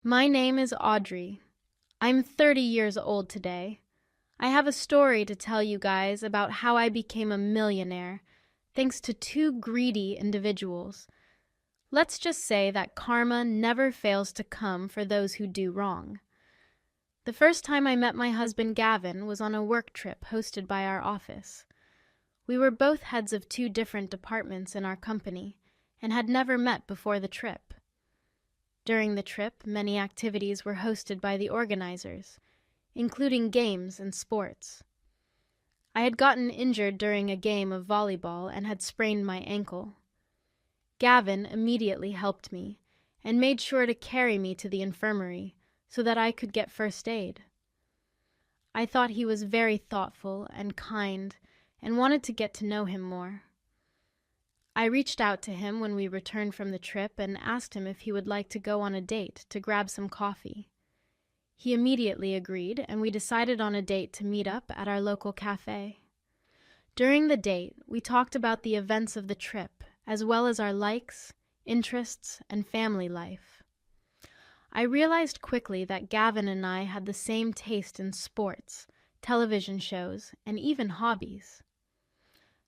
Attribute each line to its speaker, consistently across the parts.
Speaker 1: My name is Audrey. I'm 30 years old today. I have a story to tell you guys about how I became a millionaire, thanks to two greedy individuals. Let's just say that karma never fails to come for those who do wrong. The first time I met my husband Gavin was on a work trip hosted by our office. We were both heads of two different departments in our company and had never met before the trip. During the trip, many activities were hosted by the organizers, including games and sports. I had gotten injured during a game of volleyball and had sprained my ankle. Gavin immediately helped me and made sure to carry me to the infirmary so that I could get first aid. I thought he was very thoughtful and kind and wanted to get to know him more. I reached out to him when we returned from the trip and asked him if he would like to go on a date to grab some coffee. He immediately agreed, and we decided on a date to meet up at our local cafe. During the date, we talked about the events of the trip, as well as our likes, interests, and family life. I realized quickly that Gavin and I had the same taste in sports, television shows, and even hobbies.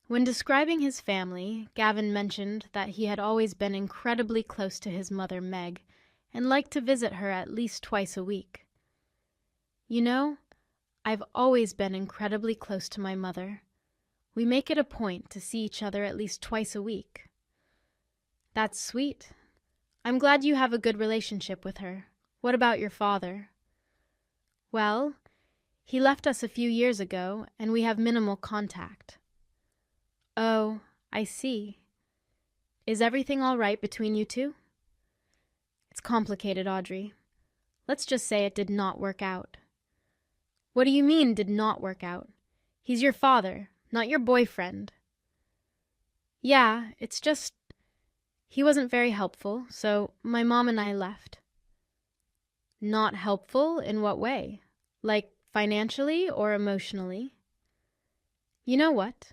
Speaker 1: When describing his family, Gavin mentioned that he had always been incredibly close to his mother, Meg, and liked to visit her at least twice a week. You know, I've always been incredibly close to my mother. We make it a point to see each other at least twice a week. That's sweet. I'm glad you have a good relationship with her. What about your father? Well, he left us a few years ago, and we have minimal contact. Oh, I see. Is everything all right between you two? It's complicated, Audrey. Let's just say it did not work out. What do you mean, did not work out? He's your father, not your boyfriend. Yeah, it's just... He wasn't very helpful, so my mom and I left. Not helpful in what way? Like financially or emotionally? You know what?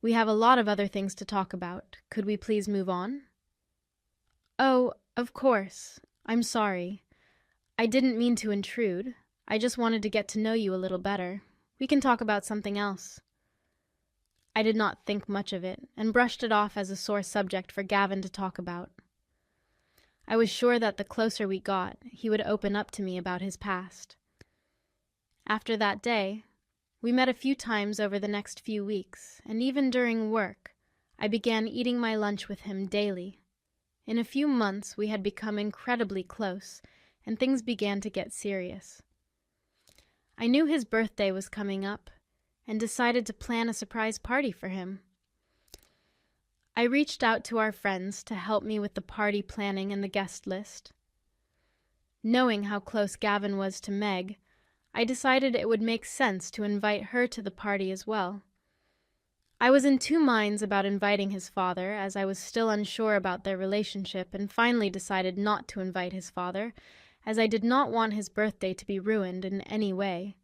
Speaker 1: We have a lot of other things to talk about. Could we please move on? Oh, of course. I'm sorry. I didn't mean to intrude. I just wanted to get to know you a little better. We can talk about something else. I did not think much of it, and brushed it off as a sore subject for Gavin to talk about. I was sure that the closer we got, he would open up to me about his past. After that day, we met a few times over the next few weeks, and even during work, I began eating my lunch with him daily. In a few months, we had become incredibly close, and things began to get serious. I knew his birthday was coming up, and decided to plan a surprise party for him. I reached out to our friends to help me with the party planning and the guest list. Knowing how close Gavin was to Meg, I decided it would make sense to invite her to the party as well. I was in two minds about inviting his father, as I was still unsure about their relationship, and finally decided not to invite his father, as I did not want his birthday to be ruined in any way.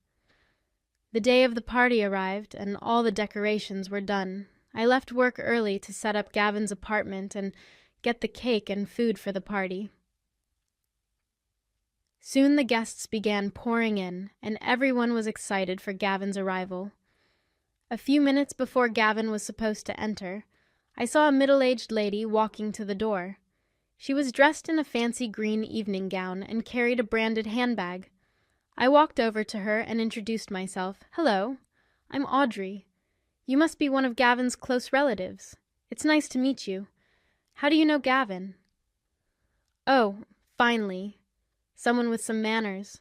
Speaker 1: The day of the party arrived, and all the decorations were done. I left work early to set up Gavin's apartment and get the cake and food for the party. Soon the guests began pouring in, and everyone was excited for Gavin's arrival. A few minutes before Gavin was supposed to enter, I saw a middle-aged lady walking to the door. She was dressed in a fancy green evening gown and carried a branded handbag. I walked over to her and introduced myself. Hello, I'm Audrey. You must be one of Gavin's close relatives. It's nice to meet you. How do you know Gavin? Oh, finally. Someone with some manners.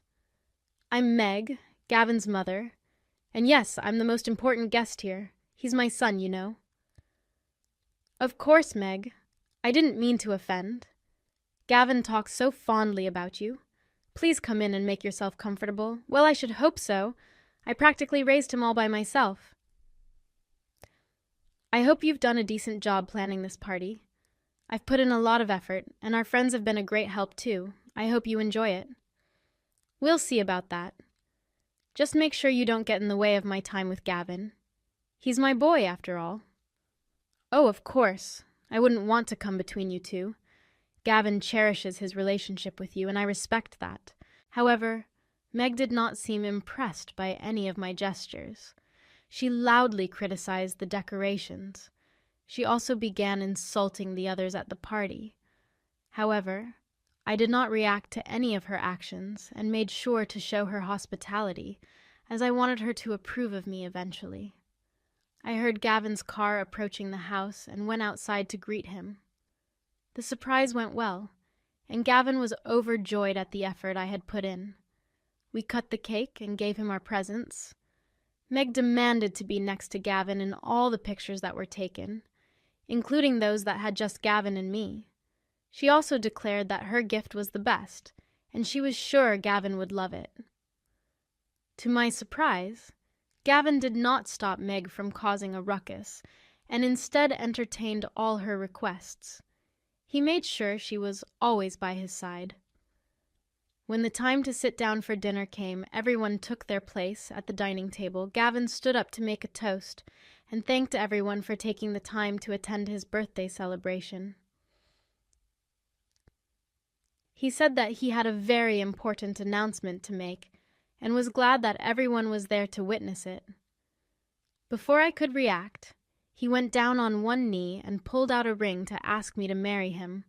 Speaker 1: I'm Meg, Gavin's mother. And yes, I'm the most important guest here. He's my son, you know. Of course, Meg. I didn't mean to offend. Gavin talks so fondly about you. Please come in and make yourself comfortable. Well, I should hope so. I practically raised him all by myself. I hope you've done a decent job planning this party. I've put in a lot of effort, and our friends have been a great help too. I hope you enjoy it. We'll see about that. Just make sure you don't get in the way of my time with Gavin. He's my boy, after all. Oh, of course. I wouldn't want to come between you two. Gavin cherishes his relationship with you, and I respect that. However, Meg did not seem impressed by any of my gestures. She loudly criticized the decorations. She also began insulting the others at the party. However, I did not react to any of her actions and made sure to show her hospitality, as I wanted her to approve of me eventually. I heard Gavin's car approaching the house and went outside to greet him. The surprise went well, and Gavin was overjoyed at the effort I had put in. We cut the cake and gave him our presents. Meg demanded to be next to Gavin in all the pictures that were taken, including those that had just Gavin and me. She also declared that her gift was the best, and she was sure Gavin would love it. To my surprise, Gavin did not stop Meg from causing a ruckus, and instead entertained all her requests. He made sure she was always by his side. When the time to sit down for dinner came, everyone took their place at the dining table. Gavin stood up to make a toast and thanked everyone for taking the time to attend his birthday celebration. He said that he had a very important announcement to make and was glad that everyone was there to witness it. Before I could react, he went down on one knee and pulled out a ring to ask me to marry him.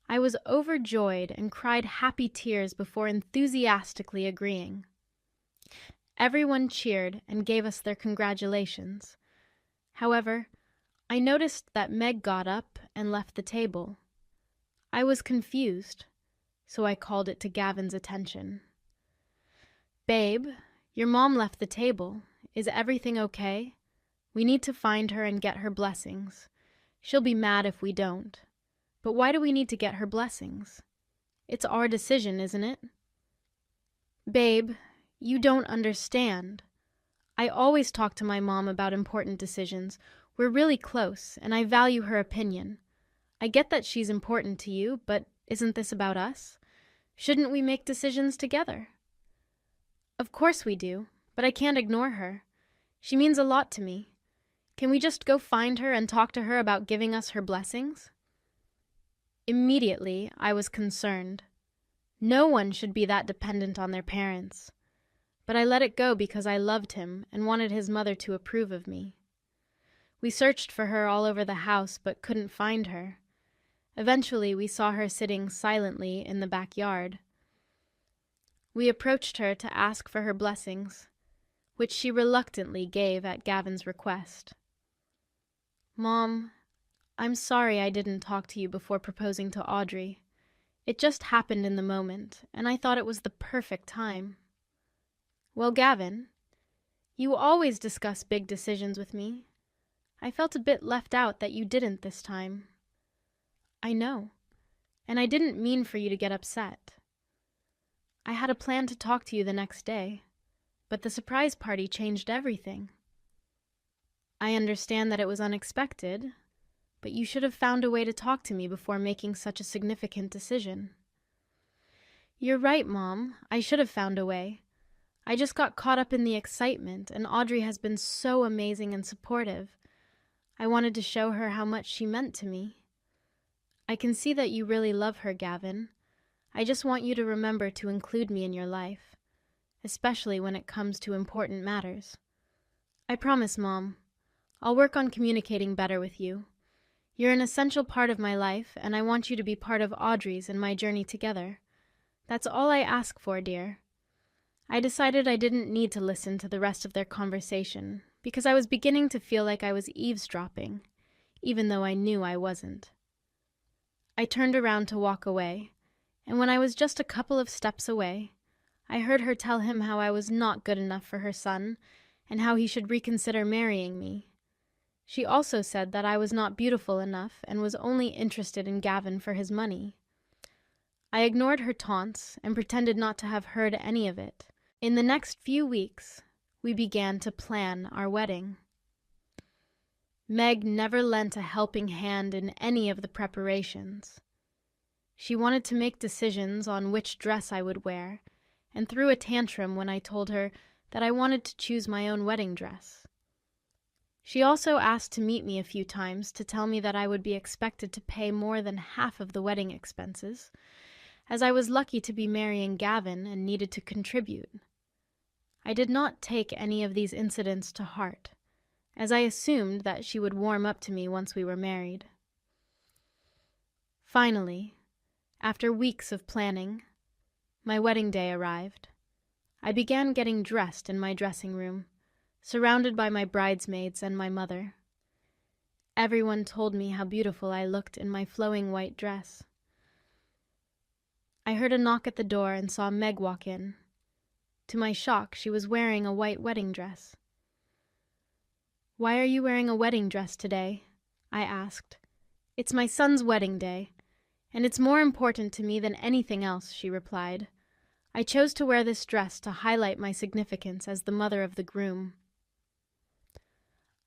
Speaker 1: I was overjoyed and cried happy tears before enthusiastically agreeing. Everyone cheered and gave us their congratulations. However, I noticed that Meg got up and left the table. I was confused, so I called it to Gavin's attention. "Babe, your mom left the table. Is everything okay? We need to find her and get her blessings. She'll be mad if we don't. But why do we need to get her blessings? It's our decision, isn't it?" "Babe, you don't understand. I always talk to my mom about important decisions. We're really close, and I value her opinion. I get that she's important to you, but isn't this about us? Shouldn't we make decisions together?" "Of course we do, but I can't ignore her. She means a lot to me. Can we just go find her and talk to her about giving us her blessings?" Immediately, I was concerned. No one should be that dependent on their parents. But I let it go because I loved him and wanted his mother to approve of me. We searched for her all over the house but couldn't find her. Eventually, we saw her sitting silently in the backyard. We approached her to ask for her blessings, which she reluctantly gave at Gavin's request. "Mom, I'm sorry I didn't talk to you before proposing to Audrey. It just happened in the moment, and I thought it was the perfect time." "Well, Gavin, you always discuss big decisions with me. I felt a bit left out that you didn't this time." "I know, and I didn't mean for you to get upset. I had a plan to talk to you the next day, but the surprise party changed everything. I understand that it was unexpected, but you should have found a way to talk to me before making such a significant decision." "You're right, Mom. I should have found a way. I just got caught up in the excitement, and Audrey has been so amazing and supportive. I wanted to show her how much she meant to me. I can see that you really love her, Gavin. I just want you to remember to include me in your life, especially when it comes to important matters. I promise, Mom. I'll work on communicating better with you. You're an essential part of my life, and I want you to be part of Audrey's and my journey together. That's all I ask for, dear." I decided I didn't need to listen to the rest of their conversation, because I was beginning to feel like I was eavesdropping, even though I knew I wasn't. I turned around to walk away, and when I was just a couple of steps away, I heard her tell him how I was not good enough for her son, and how he should reconsider marrying me. She also said that I was not beautiful enough and was only interested in Gavin for his money. I ignored her taunts and pretended not to have heard any of it. In the next few weeks, we began to plan our wedding. Meg never lent a helping hand in any of the preparations. She wanted to make decisions on which dress I would wear, and threw a tantrum when I told her that I wanted to choose my own wedding dress. She also asked to meet me a few times to tell me that I would be expected to pay more than half of the wedding expenses, as I was lucky to be marrying Gavin and needed to contribute. I did not take any of these incidents to heart, as I assumed that she would warm up to me once we were married. Finally, after weeks of planning, my wedding day arrived. I began getting dressed in my dressing room, surrounded by my bridesmaids and my mother. Everyone told me how beautiful I looked in my flowing white dress. I heard a knock at the door and saw Meg walk in. To my shock, she was wearing a white wedding dress. "Why are you wearing a wedding dress today?" I asked. "It's my son's wedding day, and it's more important to me than anything else," she replied. "I chose to wear this dress to highlight my significance as the mother of the groom."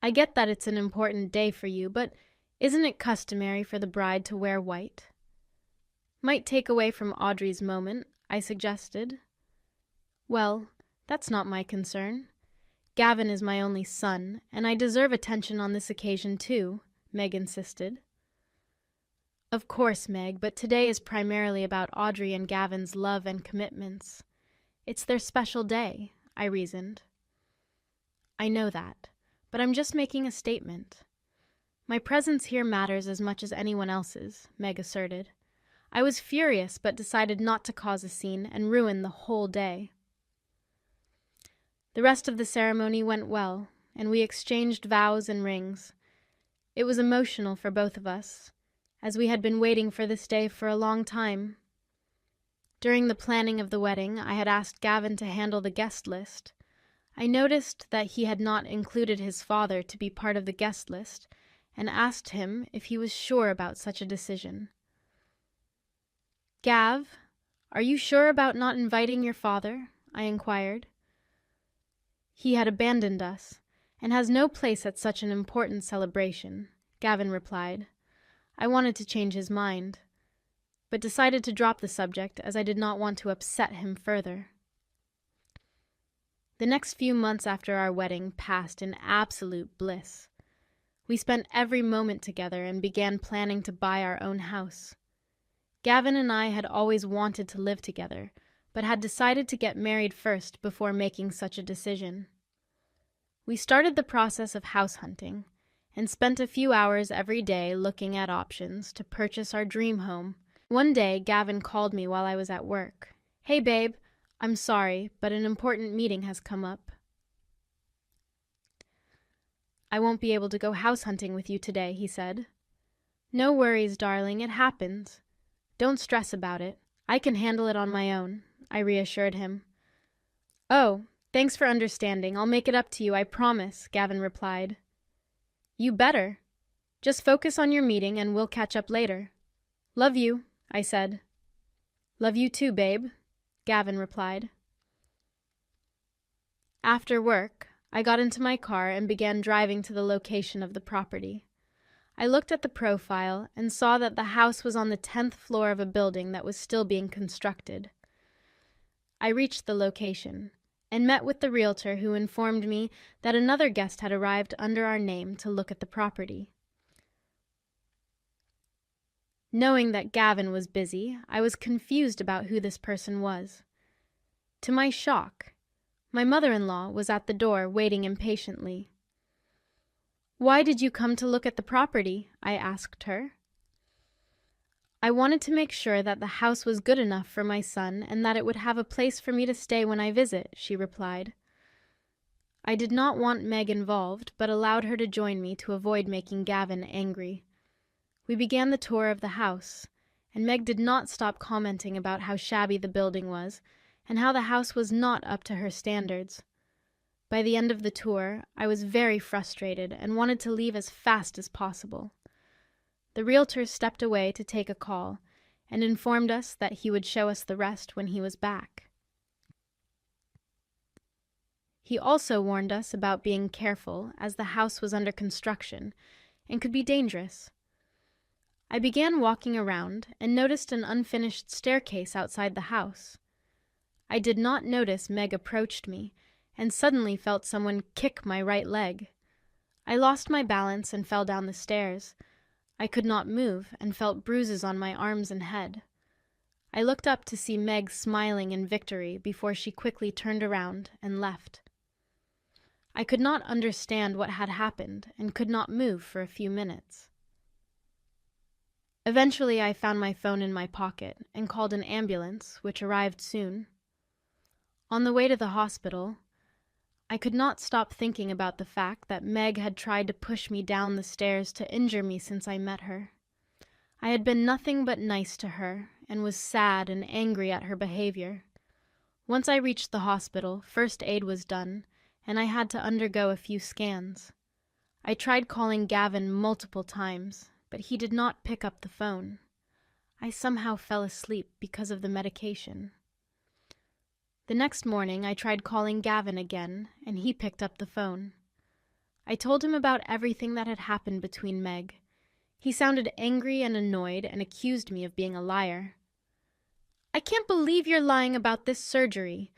Speaker 1: "I get that it's an important day for you, but isn't it customary for the bride to wear white?" "Might take away from Audrey's moment," I suggested. "Well, that's not my concern. Gavin is my only son, and I deserve attention on this occasion too," Meg insisted. "Of course, Meg, but today is primarily about Audrey and Gavin's love and commitments. It's their special day," I reasoned. "I know that, but I'm just making a statement. My presence here matters as much as anyone else's," Meg asserted. I was furious, but decided not to cause a scene and ruin the whole day. The rest of the ceremony went well, and we exchanged vows and rings. It was emotional for both of us, as we had been waiting for this day for a long time. During the planning of the wedding, I had asked Gavin to handle the guest list. I noticed that he had not included his father to be part of the guest list, and asked him if he was sure about such a decision. "Gav, are you sure about not inviting your father?" I inquired. "He had abandoned us, and has no place at such an important celebration," Gavin replied. I wanted to change his mind, but decided to drop the subject as I did not want to upset him further. The next few months after our wedding passed in absolute bliss. We spent every moment together and began planning to buy our own house. Gavin and I had always wanted to live together, but had decided to get married first before making such a decision. We started the process of house hunting, and spent a few hours every day looking at options to purchase our dream home. One day, Gavin called me while I was at work. "Hey babe, I'm sorry, but an important meeting has come up. I won't be able to go house hunting with you today," he said. "No worries, darling, it happens. Don't stress about it. I can handle it on my own," I reassured him. "Oh, thanks for understanding. I'll make it up to you, I promise," Gavin replied. "You better. Just focus on your meeting and we'll catch up later." "Love you," I said. "Love you too, babe," Gavin replied. After work, I got into my car and began driving to the location of the property. I looked at the profile and saw that the house was on the 10th floor of a building that was still being constructed. I reached the location and met with the realtor, who informed me that another guest had arrived under our name to look at the property. Knowing that Gavin was busy, I was confused about who this person was. To my shock, my mother-in-law was at the door waiting impatiently. "Why did you come to look at the property?" I asked her. "I wanted to make sure that the house was good enough for my son and that it would have a place for me to stay when I visit," she replied. I did not want Meg involved, but allowed her to join me to avoid making Gavin angry. We began the tour of the house, and Meg did not stop commenting about how shabby the building was and how the house was not up to her standards. By the end of the tour, I was very frustrated and wanted to leave as fast as possible. The realtor stepped away to take a call and informed us that he would show us the rest when he was back. He also warned us about being careful, as the house was under construction and could be dangerous. I began walking around and noticed an unfinished staircase outside the house. I did not notice Meg approached me and suddenly felt someone kick my right leg. I lost my balance and fell down the stairs. I could not move and felt bruises on my arms and head. I looked up to see Meg smiling in victory before she quickly turned around and left. I could not understand what had happened and could not move for a few minutes. Eventually, I found my phone in my pocket and called an ambulance, which arrived soon. On the way to the hospital, I could not stop thinking about the fact that Meg had tried to push me down the stairs to injure me since I met her. I had been nothing but nice to her and was sad and angry at her behavior. Once I reached the hospital, first aid was done, and I had to undergo a few scans. I tried calling Gavin multiple times, but he did not pick up the phone. I somehow fell asleep because of the medication. The next morning, I tried calling Gavin again, and he picked up the phone. I told him about everything that had happened between Meg. He sounded angry and annoyed and accused me of being a liar. "I can't believe you're lying about this surgery.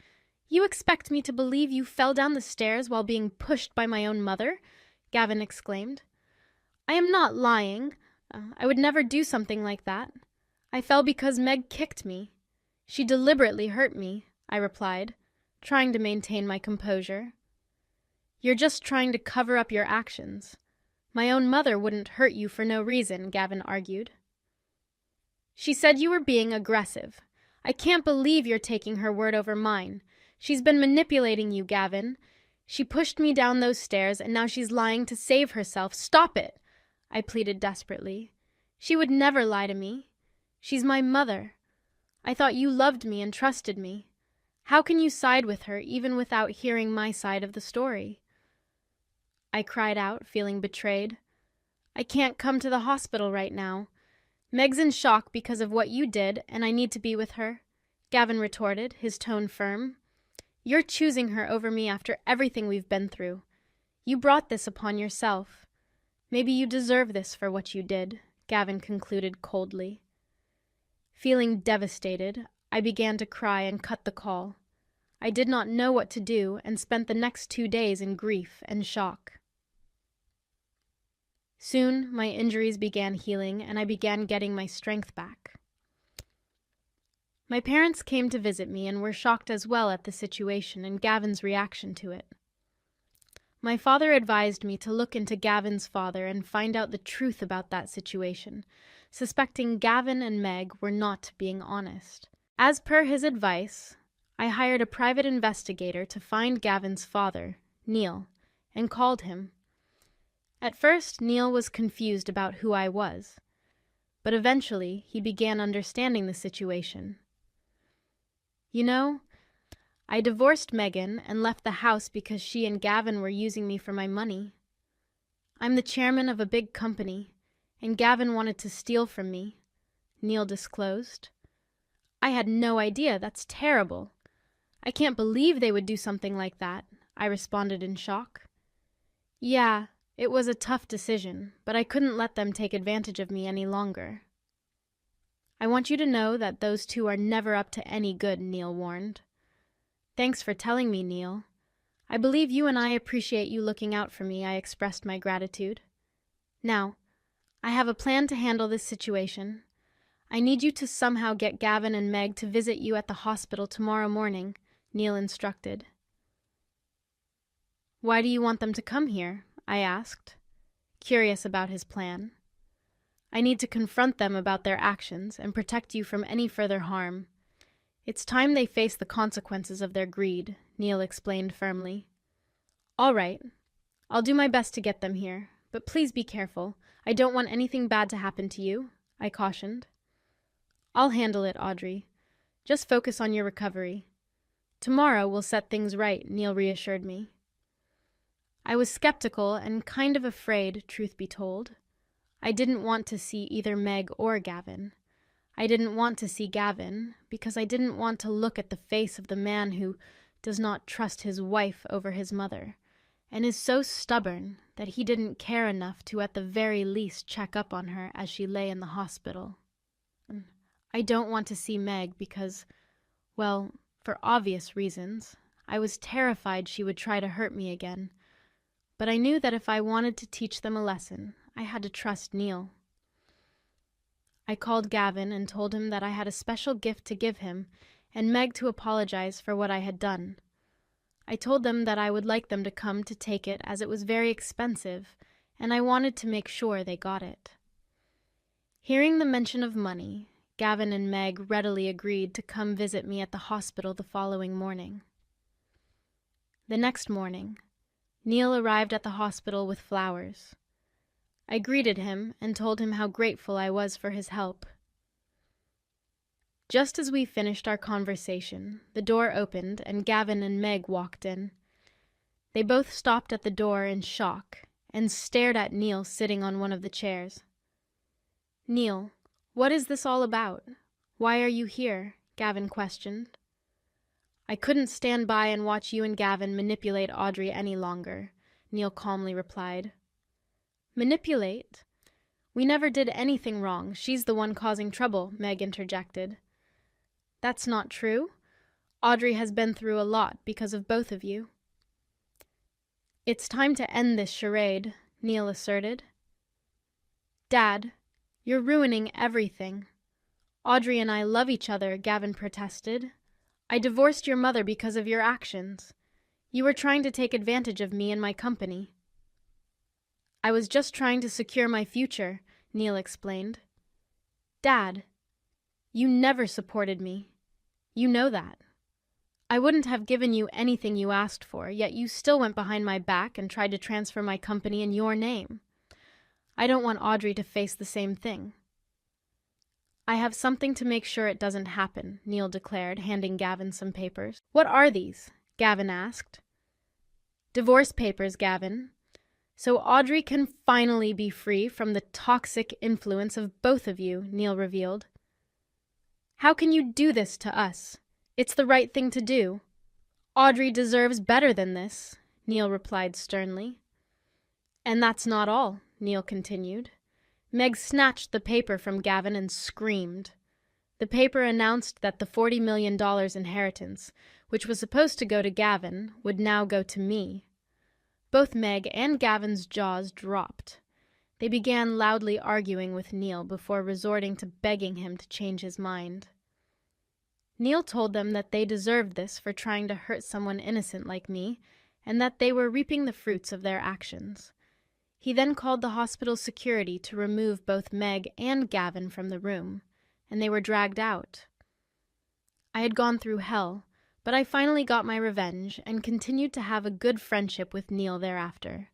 Speaker 1: You expect me to believe you fell down the stairs while being pushed by my own mother?" Gavin exclaimed. "I am not lying. I would never do something like that. I fell because Meg kicked me. She deliberately hurt me," I replied, trying to maintain my composure. "You're just trying to cover up your actions. My own mother wouldn't hurt you for no reason," Gavin argued. "She said you were being aggressive. I can't believe you're taking her word over mine. She's been manipulating you, Gavin. She pushed me down those stairs, and now she's lying to save herself. Stop it!" I pleaded desperately. "She would never lie to me. She's my mother. I thought you loved me and trusted me. How can you side with her even without hearing my side of the story?" I cried out, feeling betrayed. "I can't come to the hospital right now. Meg's in shock because of what you did, and I need to be with her," Gavin retorted, his tone firm. "You're choosing her over me after everything we've been through. You brought this upon yourself. Maybe you deserve this for what you did," Gavin concluded coldly. Feeling devastated, I began to cry and cut the call. I did not know what to do and spent the next 2 days in grief and shock. Soon, my injuries began healing and I began getting my strength back. My parents came to visit me and were shocked as well at the situation and Gavin's reaction to it. My father advised me to look into Gavin's father and find out the truth about that situation, suspecting Gavin and Meg were not being honest. As per his advice, I hired a private investigator to find Gavin's father, Neil, and called him. At first, Neil was confused about who I was, but eventually he began understanding the situation. "You know, I divorced Megan and left the house because she and Gavin were using me for my money. I'm the chairman of a big company, and Gavin wanted to steal from me," Neil disclosed. "I had no idea. That's terrible. I can't believe they would do something like that," I responded in shock. "Yeah, it was a tough decision, but I couldn't let them take advantage of me any longer." "I want you to know that those two are never up to any good," Neil warned. "Thanks for telling me, Neil. I believe you and I appreciate you looking out for me," I expressed my gratitude. "Now, I have a plan to handle this situation. I need you to somehow get Gavin and Meg to visit you at the hospital tomorrow morning," Neil instructed. "Why do you want them to come here?" I asked, curious about his plan. "I need to confront them about their actions and protect you from any further harm. It's time they face the consequences of their greed," Neil explained firmly. "All right. I'll do my best to get them here, but please be careful. I don't want anything bad to happen to you," I cautioned. "I'll handle it, Audrey. Just focus on your recovery. Tomorrow we'll set things right," Neil reassured me. I was skeptical and kind of afraid, truth be told. I didn't want to see either Meg or Gavin. I didn't want to see Gavin because I didn't want to look at the face of the man who does not trust his wife over his mother, and is so stubborn that he didn't care enough to at the very least check up on her as she lay in the hospital. I don't want to see Meg because, well, for obvious reasons, I was terrified she would try to hurt me again. but I knew that if I wanted to teach them a lesson, I had to trust Neil. I called Gavin and told him that I had a special gift to give him and Meg to apologize for what I had done. I told them that I would like them to come to take it as it was very expensive, and I wanted to make sure they got it. Hearing the mention of money, Gavin and Meg readily agreed to come visit me at the hospital the following morning. The next morning, Neil arrived at the hospital with flowers. I greeted him and told him how grateful I was for his help. Just as we finished our conversation, the door opened and Gavin and Meg walked in. They both stopped at the door in shock and stared at Neil sitting on one of the chairs. "Neil, what is this all about? Why are you here?" Gavin questioned. "I couldn't stand by and watch you and Gavin manipulate Audrey any longer," Neil calmly replied. "Manipulate? We never did anything wrong. She's the one causing trouble," Meg interjected. "That's not true. Audrey has been through a lot because of both of you." "It's time to end this charade," Neil asserted. "Dad, you're ruining everything. Audrey and I love each other," Gavin protested. "I divorced your mother because of your actions. You were trying to take advantage of me and my company." "I was just trying to secure my future," Neil explained. "Dad, you never supported me. You know that. I wouldn't have given you anything you asked for, yet you still went behind my back and tried to transfer my company in your name. I don't want Audrey to face the same thing." "I have something to make sure it doesn't happen," Neil declared, handing Gavin some papers. "What are these?" Gavin asked. "Divorce papers, Gavin. So Audrey can finally be free from the toxic influence of both of you," Neil revealed. "How can you do this to us? It's the right thing to do. Audrey deserves better than this," Neil replied sternly. "And that's not all," Neil continued. Meg snatched the paper from Gavin and screamed. The paper announced that the $40 million inheritance, which was supposed to go to Gavin, would now go to me. Both Meg and Gavin's jaws dropped. They began loudly arguing with Neil before resorting to begging him to change his mind. Neil told them that they deserved this for trying to hurt someone innocent like me, and that they were reaping the fruits of their actions. He then called the hospital security to remove both Meg and Gavin from the room, and they were dragged out. I had gone through hell, but I finally got my revenge and continued to have a good friendship with Neil thereafter.